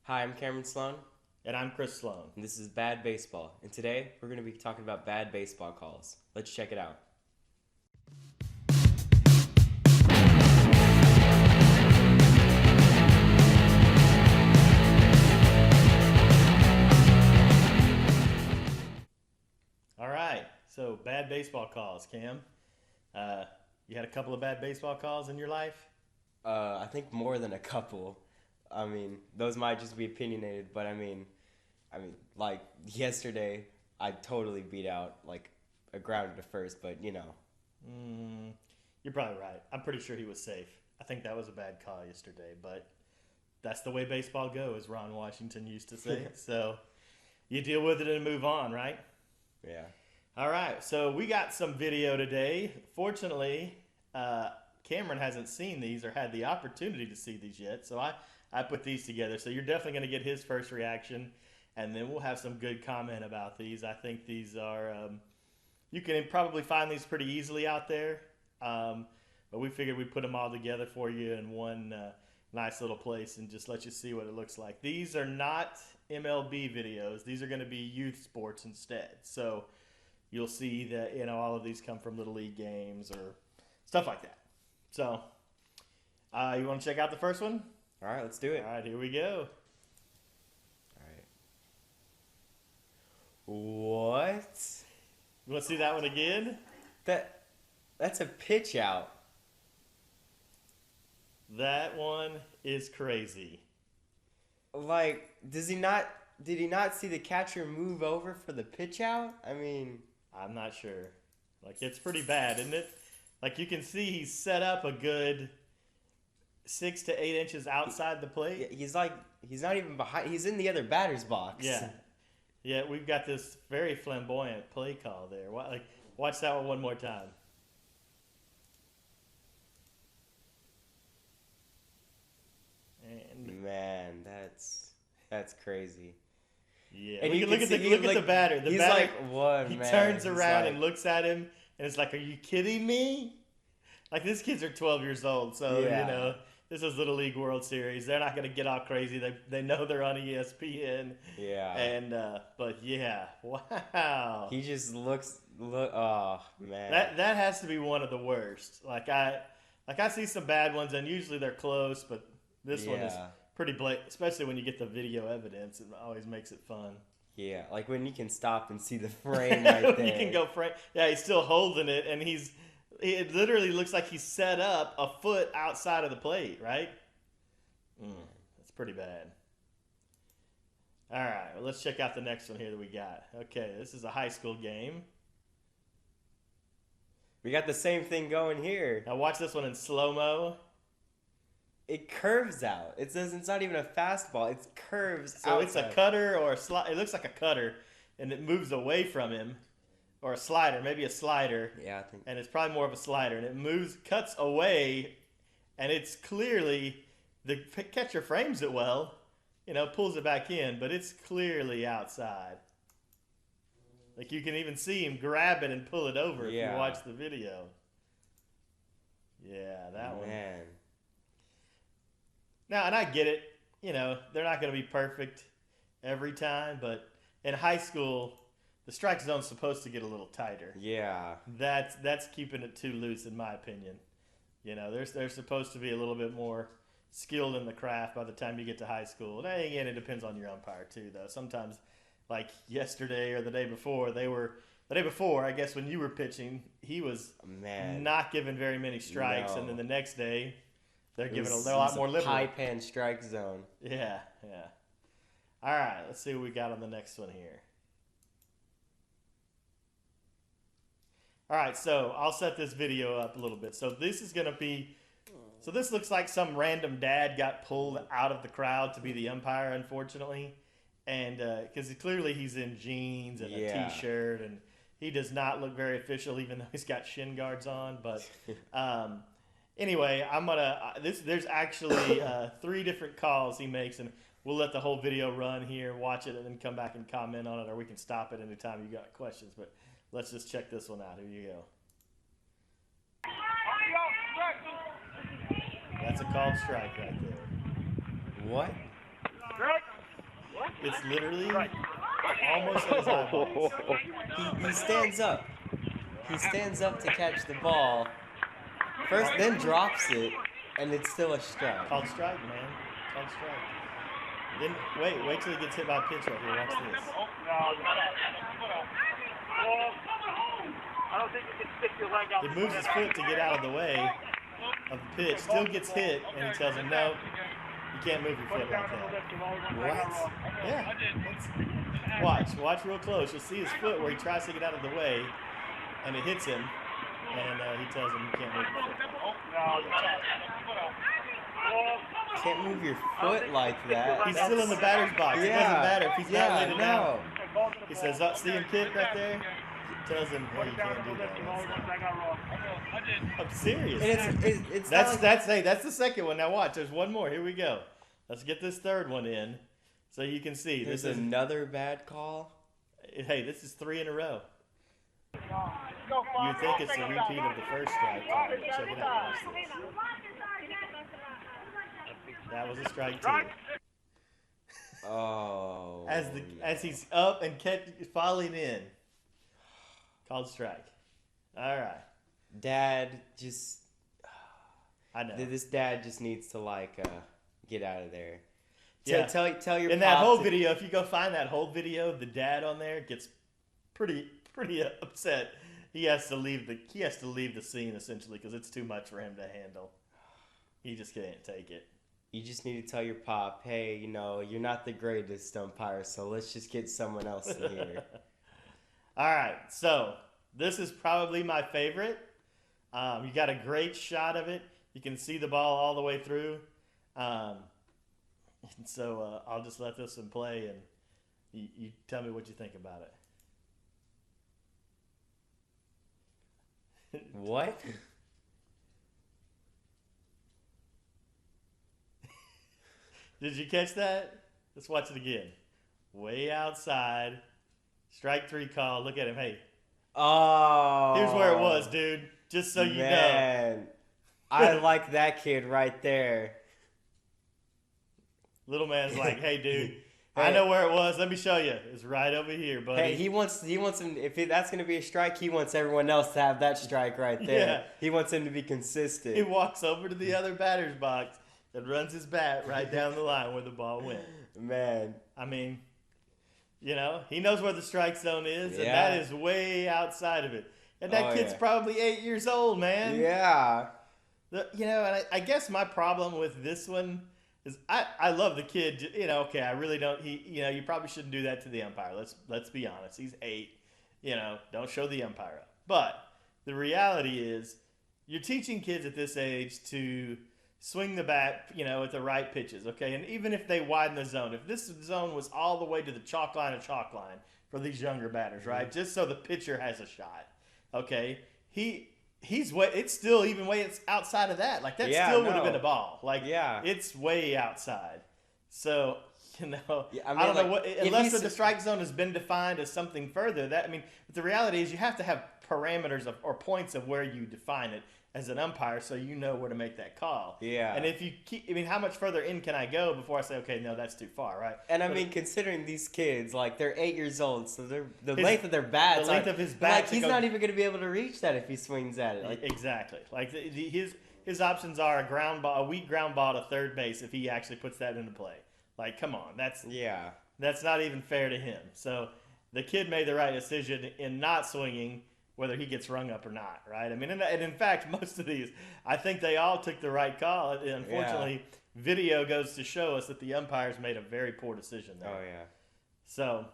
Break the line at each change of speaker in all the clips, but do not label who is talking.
Hi, I'm Cameron Sloan,
And I'm Chris Sloan.
and this is Bad Baseball. And today we're going to be talking about bad baseball calls. Let's check it out.
All right, so bad baseball calls, Cam. You had a couple of bad baseball calls in your life?
I think more than a couple. I mean, those might just be opinionated, but like yesterday, I totally beat out like a grounder to first, but
Mm, you're probably right. I'm pretty sure he was safe. I think that was a bad call yesterday, but that's the way baseball goes, Ron Washington used to say. So you deal with it and move on, right?
yeah.
All right, so we got some video today. Fortunately, Cameron hasn't seen these or had the opportunity to see these yet, so I put these together. So you're definitely going to get his first reaction, and then we'll have some good comment about these. I think these are, you can probably find these pretty easily out there, but we figured we'd put them all together for you in one nice little place and just let you see what it looks like. These are not MLB videos. These are going to be youth sports instead. So you'll see that all of these come from Little League games or stuff like that. So you want to check out the first one?
All right, let's do it.
All right, here we go.
All right. What?
You want to see that one again?
That's a pitch out.
That one is crazy.
Like, did he not see the catcher move over for the pitch out? I mean,
I'm not sure. Like, it's pretty bad, isn't it? Like, you can see he's set up a good 6 to 8 inches outside the plate.
he's not even behind. He's in the other batter's box.
Yeah. Yeah, we've got this very flamboyant play call there. Watch that one more time. And
Man, that's crazy.
yeah,
And
look at the batter. The
he's
batter,
like, what,
he
man?
turns
He's
around
like,
and looks at him, and it's like, "Are you kidding me?" Like, these kids are 12 years old, so
Yeah.
this is Little League World Series. They're not going to get all crazy. They know they're on ESPN,
Yeah.
and but yeah, wow.
He just look. Oh man.
That has to be one of the worst. I see some bad ones, and usually they're close, but this one is
Yeah.
pretty blatant, especially when you get the video evidence. It always makes it fun.
Yeah, like when you can stop and see the frame right there.
You can go frame. Yeah, he's still holding it, and it literally looks like he's set up a foot outside of the plate, right? That's pretty bad. All right, well, let's check out the next one here that we got. Okay, this is a high school game.
We got the same thing going here.
Now watch this one in slow-mo.
It curves out. It's not even a fastball. It curves
So
out.
it's a cutter or a slide. It looks like a cutter, and it moves away from him, or a slider, maybe a slider.
Yeah, I think.
And it's probably more of a slider, and it cuts away, and it's clearly the catcher frames it well, pulls it back in, but it's clearly outside. Like, you can even see him grab it and pull it over if you
Yeah.
watch the video. Yeah, that one.
Man.
Now, and I get it, they're not going to be perfect every time, but in high school, the strike zone's supposed to get a little tighter.
Yeah.
That's keeping it too loose, in my opinion. They're supposed to be a little bit more skilled in the craft by the time you get to high school. And again, it depends on your umpire too, though. Sometimes, like yesterday or the day before, I guess when you were pitching, he was
Man.
not giving very many strikes,
No.
and then the next day, they're
It was-
a lot
it was
more liberal.
Pie pan strike zone.
Yeah. All right, let's see what we got on the next one here. All right, so I'll set this video up a little bit. So this looks like some random dad got pulled out of the crowd to be the umpire, unfortunately. And because clearly he's in jeans and
Yeah.
a t-shirt, and he does not look very official, even though he's got shin guards on. But anyway, there's actually 3 different calls he makes, and we'll let the whole video run here, watch it, and then come back and comment on it, or we can stop it anytime you got questions. But let's just check this one out. Here you go. That's a called strike right there.
What?
It's literally almost at his eyeballs.
He stands up. He stands up to catch the ball. First, then drops it, and it's still a strike.
Called strike, man. Called strike. Then wait till he gets hit by a pitch right here. Watch this. He moves his foot to get out of the way of the pitch. Still gets hit, and he tells him, no, you can't move your foot like that.
What?
Yeah. Watch real close. You'll see his foot where he tries to get out of the way, and it hits him, and he tells him you can't move your foot.
Can't move your foot like that.
He's still in the batter's box. It doesn't matter if he's not laid it down.
No.
He says, see him kick right there? Tells him, hey, you can't do that. I'm serious.
And it's
that's the second one. Now watch, there's one more. Here we go. Let's get this third one in so you can see.
There's another bad call.
Hey, this is 3 in a row. You think it's a repeat of the first strike. Check it out. Watch this. That was a strike too.
Oh.
As he's up and falling in. Called strike. All right.
Dad just.
I know.
This dad just needs to get out of there.
Yeah.
Tell your.
In that whole video, if you go find that whole video, the dad on there gets pretty upset. He has to leave the scene essentially because it's too much for him to handle. He just can't take it.
You just need to tell your pop, hey, you're not the greatest umpire, so let's just get someone else in here.
All right, so this is probably my favorite. You got a great shot of it. You can see the ball all the way through. So I'll just let this one play, and you tell me what you think about it.
What?
Did you catch that? Let's watch it again. Way outside. Strike 3 call. Look at him. Hey.
Oh.
Here's where it was, dude. Just so you know.
I like that kid right there.
Little man's like, hey, dude. I know where it was. Let me show you. It's right over here, buddy.
Hey, he wants him. If that's going to be a strike, he wants everyone else to have that strike right there.
Yeah.
He wants him to be consistent.
He walks over to the other batter's box and runs his bat right down the line where the ball went.
Man.
I mean, he knows where the strike zone is, and that is way outside of it. And that kid's probably 8 years old, man.
Yeah.
And I guess my problem with this one is I love the kid. Okay, I really don't. You probably shouldn't do that to the umpire. Let's be honest. He's 8. Don't show the umpire up. But the reality is, you're teaching kids at this age to swing the bat, at the right pitches, okay? And even if they widen the zone, if this zone was all the way to the chalk line for these younger batters, right? Just so the pitcher has a shot, okay? It's still even way it's outside of that. That still would have been a ball. It's way outside. So, I don't know what, unless the strike zone has been defined as something further. But the reality is you have to have parameters or points of where you define it as an umpire, so you know where to make that call.
Yeah.
And if you keep, how much further in can I go before I say, okay, no, that's too far, right?
And considering these kids, they're 8 years old, so the length of their bats,
the length of his bat,
he's not even going to be able to reach that if he swings at it.
Exactly. His options are a weak ground ball to third base if he actually puts that into play. Come on, that's not even fair to him. So the kid made the right decision in not swinging, whether he gets rung up or not, right? And in fact, most of these, I think they all took the right call. Unfortunately, video goes to show us that the umpires made a very poor decision there.
Oh, yeah.
So,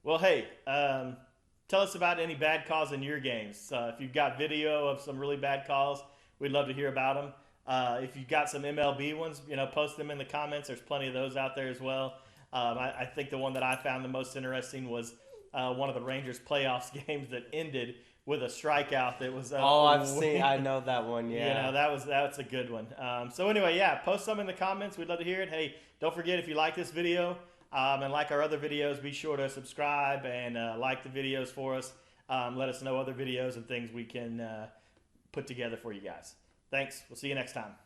well, hey, tell us about any bad calls in your games. If you've got video of some really bad calls, we'd love to hear about them. If you've got some MLB ones, post them in the comments. There's plenty of those out there as well. I think the one that I found the most interesting was one of the Rangers playoffs games that ended with a strikeout that was.
I know that one. Yeah,
that's a good one. So anyway, post some in the comments. We'd love to hear it. Hey, don't forget, if you like this video and like our other videos, be sure to subscribe and like the videos for us. Let us know other videos and things we can put together for you guys. Thanks. We'll see you next time.